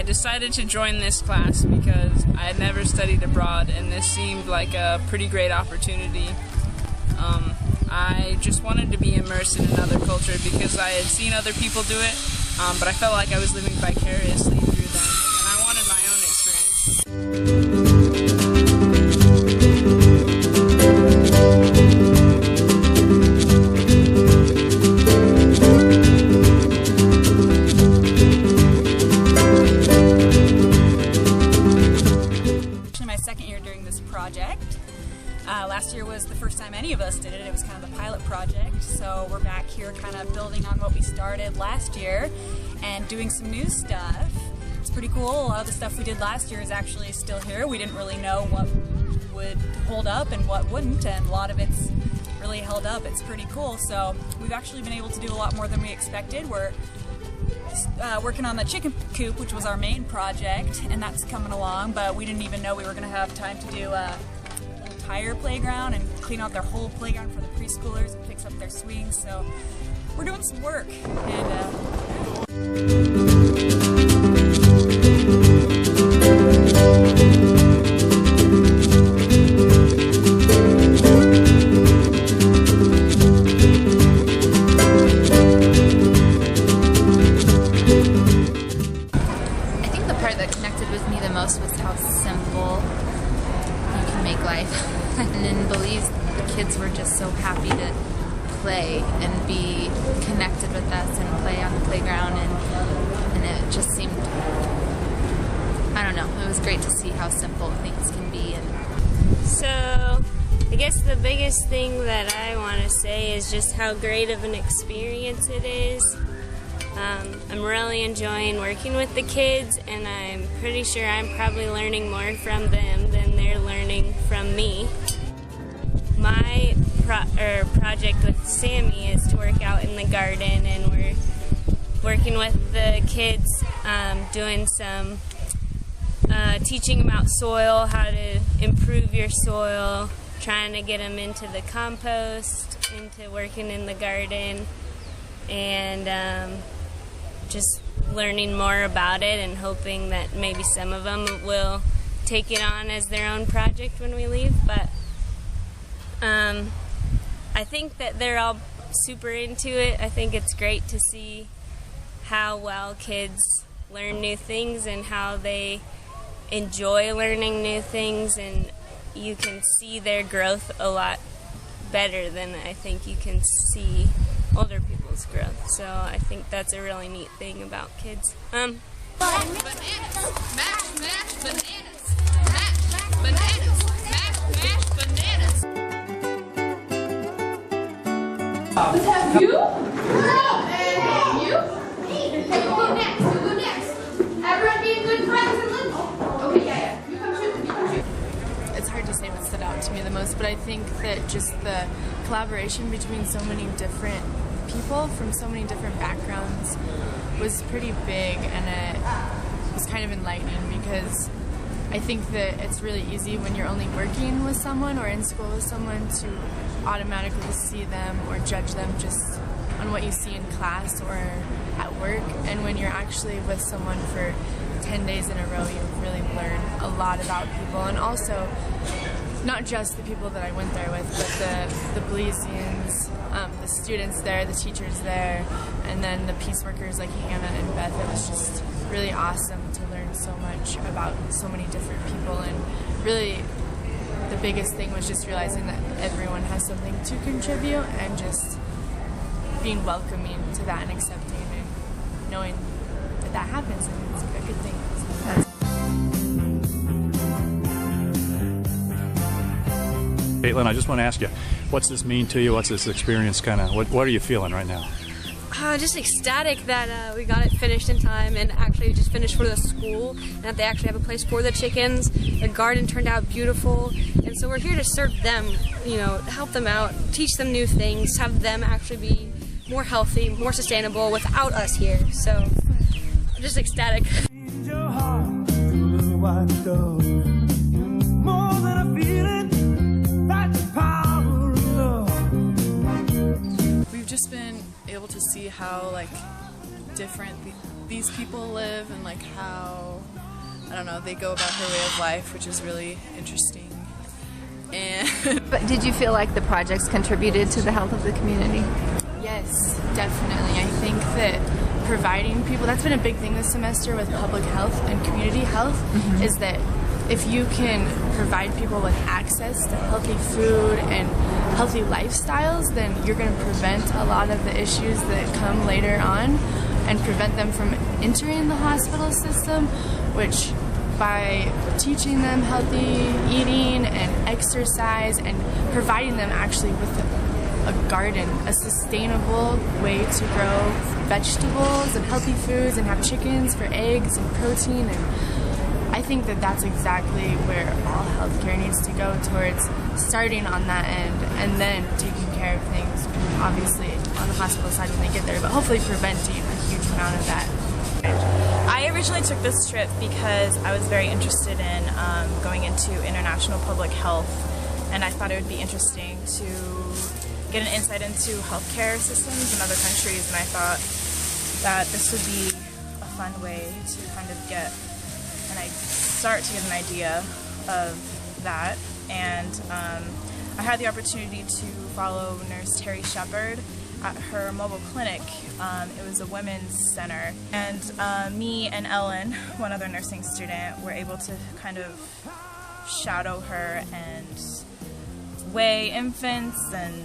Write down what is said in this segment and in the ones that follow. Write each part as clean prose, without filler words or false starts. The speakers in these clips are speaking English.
decided to join this class because I had never studied abroad and this seemed like a pretty great opportunity. I just wanted to be immersed in another culture because I had seen other people do it, but I felt like I was living vicariously through them, and I wanted my own experience. My second year doing this project. Last year was the first time any of us did it. It was kind of the pilot project, so we're back here kind of building on what we started last year and doing some new stuff. It's pretty cool. A lot of the stuff we did last year is actually still here. We didn't really know what would hold up and what wouldn't, and a lot of it's really held up. It's pretty cool. So we've actually been able to do a lot more than we expected. We're working on the chicken coop, which was our main project, and that's coming along, but we didn't even know we were going to have time to do a entire playground and clean out their whole playground for the preschoolers and fix up their swings. So we're doing some work, and with me the most was how simple you can make life. And in Belize, the kids were just so happy to play and be connected with us and play on the playground, and it just seemed, I don't know, it was great to see how simple things can be. So I guess the biggest thing that I want to say is just how great of an experience it is. I'm really enjoying working with the kids, and I'm pretty sure I'm probably learning more from them than they're learning from me. My project with Sammy is to work out in the garden, and we're working with the kids, doing some teaching about soil, how to improve your soil, trying to get them into the compost, into working in the garden, and just learning more about it and hoping that maybe some of them will take it on as their own project when we leave. But I think that they're all super into it. I think it's great to see how well kids learn new things and how they enjoy learning new things, and you can see their growth a lot better than I think you can see older people's growth. So I think that's a really neat thing about kids. Bananas! Mash, mash, bananas! Mash, bananas! Mash, mash, bananas! Let's have you? And you? Okay, you go next. You go next. Everyone being good friends and little. Okay, yeah. You come shoot. It's hard to say what stood out to me the most, but I think that just the collaboration between so many different people from so many different backgrounds was pretty big, and it was kind of enlightening, because I think that it's really easy when you're only working with someone or in school with someone to automatically see them or judge them just on what you see in class or at work, and when you're actually with someone for 10 days in a row, you really learn a lot about people, and also not just the people that I went there with, but the Belizeans, the students there, the teachers there, and then the peace workers like Hannah and Beth. It was just really awesome to learn so much about so many different people, and really the biggest thing was just realizing that everyone has something to contribute, and just being welcoming to that and accepting and knowing that that happens, and it's a good thing. Caitlin, I just want to ask you, what's this mean to you? What's this experience kind of, what are you feeling right now? Just ecstatic that we got it finished in time, and actually just finished for the school, and that they actually have a place for the chickens. The garden turned out beautiful, and so we're here to serve them, you know, help them out, teach them new things, have them actually be more healthy, more sustainable without us here. So I'm just ecstatic. We've just been able to see how different these people live and like how, I don't know, they go about their way of life, which is really interesting. And But did you feel like the projects contributed to the health of the community? yes, definitely. I think that providing people, that's been a big thing this semester with public health and community health, is that if you can provide people with access to healthy food and healthy lifestyles, then you're going to prevent a lot of the issues that come later on and prevent them from entering the hospital system, which by teaching them healthy eating and exercise and providing them actually with a garden, a sustainable way to grow vegetables and healthy foods and have chickens for eggs and protein, and I think that that's exactly where all healthcare needs to go towards, starting on that end and then taking care of things obviously on the hospital side when they get there, but hopefully preventing a huge amount of that. I originally took this trip because I was very interested in going into international public health, and I thought it would be interesting to get an insight into healthcare systems in other countries, and I thought that this would be a fun way to kind of start to get an idea of that. And I had the opportunity to follow Nurse Terry Shepard at her mobile clinic. It was a women's center, and me and Ellen, one other nursing student, were able to kind of shadow her and weigh infants and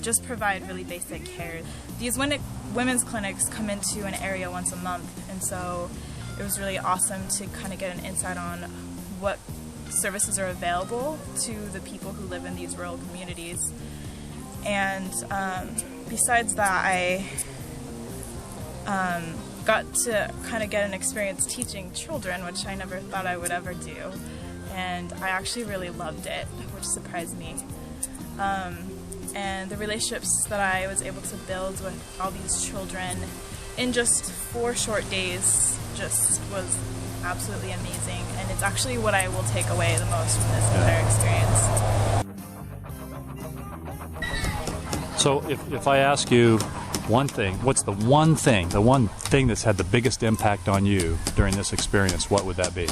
just provide really basic care. These women's clinics come into an area once a month, and so it was really awesome to kind of get an insight on what services are available to the people who live in these rural communities. And besides that, I got to kind of get an experience teaching children, which I never thought I would ever do. And I actually really loved it, which surprised me. And the relationships that I was able to build with all these children in just 4 short days just was absolutely amazing. And it's actually what I will take away the most from this entire experience. So if I ask you one thing, what's the one thing that's had the biggest impact on you during this experience, what would that be?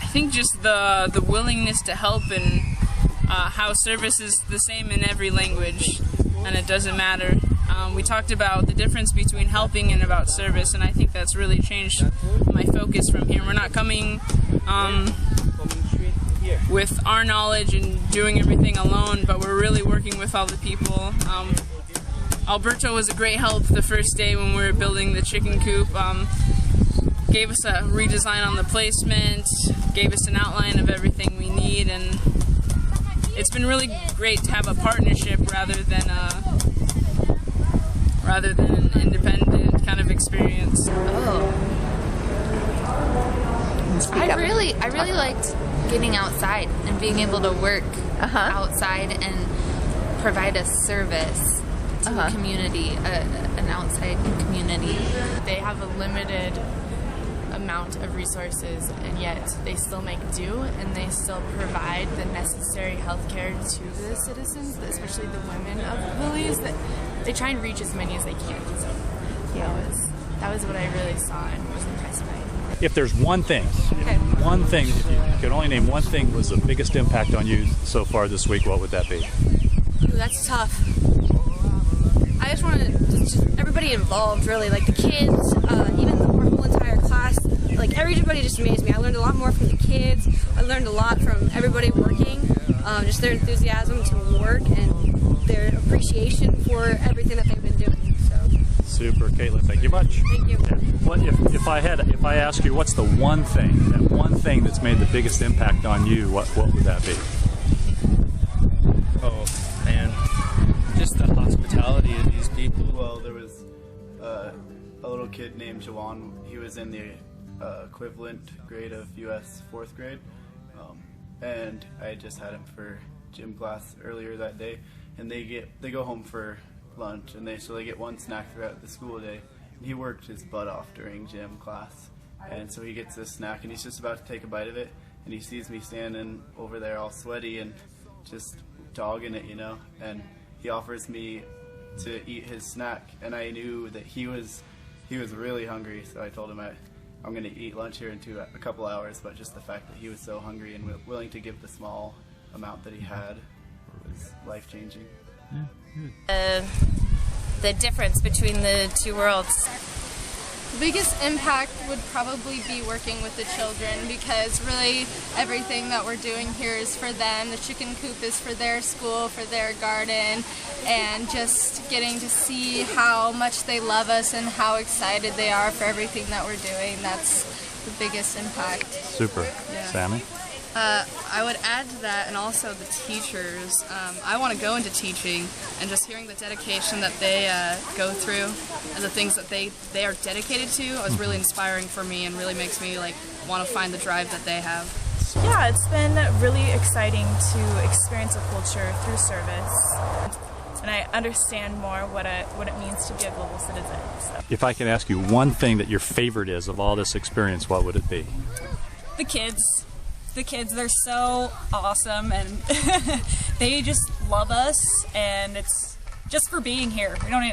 I think just the willingness to help, and how service is the same in every language, and it doesn't matter. We talked about the difference between helping and about service, and I think that's really changed my focus from here. We're not coming with our knowledge and doing everything alone, but we're really working with all the people. Alberto was a great help the first day when we were building the chicken coop. Gave us a redesign on the placement, gave us an outline of everything we need, and it's been really great to have a partnership rather than an independent kind of experience. I really liked getting outside and being able to work outside and provide a service to a community, an outside community. They have a limited amount of resources, and yet they still make do, and they still provide the necessary health care to the citizens, especially the women of Belize, that they try and reach as many as they can. So that was what I really saw and was impressed by. If there's one thing, if you could only name one thing was the biggest impact on you so far this week, what would that be? Ooh, that's tough. I just want to, everybody involved really, like the kids, even our whole entire class, like everybody just amazed me. I learned a lot more from the kids. I learned a lot from everybody working, just their enthusiasm to work and their appreciation for everything that they've been doing. So. Super, Caitlin, thank you much. Thank you. What if I ask you what's the one thing that's made the biggest impact on you, what would that be? Oh man, just the hospitality of these people. Well, there was a little kid named Jawan. He was in the equivalent grade of US 4th grade, and I just had him for gym class earlier that day, and they go home for lunch, and they get one snack throughout the school day. And he worked his butt off during gym class, and so he gets this snack, and he's just about to take a bite of it, and he sees me standing over there all sweaty and just dogging it, you know, and he offers me to eat his snack, and I knew that he was really hungry, so I told him I'm going to eat lunch here in a couple hours, but just the fact that he was so hungry and willing to give the small amount that he had was life-changing. The difference between the two worlds. The biggest impact would probably be working with the children, because really everything that we're doing here is for them. The chicken coop is for their school, for their garden, and just getting to see how much they love us and how excited they are for everything that we're doing. That's the biggest impact. Super. Yeah. Sammy? I would add to that, and also the teachers. I want to go into teaching, and just hearing the dedication that they go through and the things that they are dedicated to is really inspiring for me, and really makes me want to find the drive that they have. Yeah, it's been really exciting to experience a culture through service, and I understand more what it means to be a global citizen. So. If I can ask you one thing that your favorite is of all this experience, what would it be? The kids. The kids, they're so awesome, and they just love us, and it's just for being here. I don't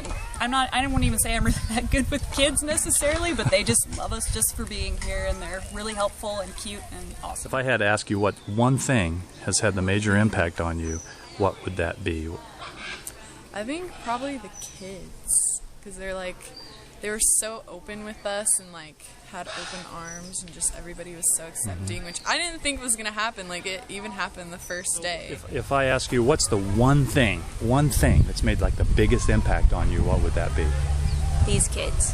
even say I'm really that good with kids necessarily, but they just love us just for being here, and they're really helpful and cute and awesome. If I had to ask you what one thing has had the major impact on you, what would that be? I think probably the kids, because they were so open with us and had open arms, and just everybody was so accepting, which I didn't think was going to happen. It even happened the first day. If I ask you what's the one thing that's made the biggest impact on you, what would that be? These kids.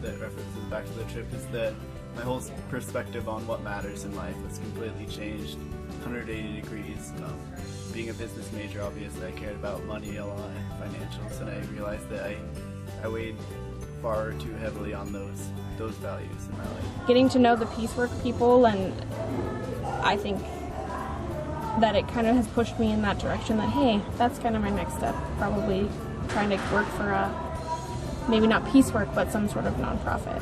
that references back to the trip is that my whole perspective on what matters in life has completely changed 180 degrees. Being a business major, obviously I cared about money a lot, financials, and I realized that I weighed far too heavily on those values in my life. Getting to know the piecework people, and I think that it kind of has pushed me in that direction that, hey, that's kind of my next step, probably trying to work for maybe not piecework, but some sort of nonprofit.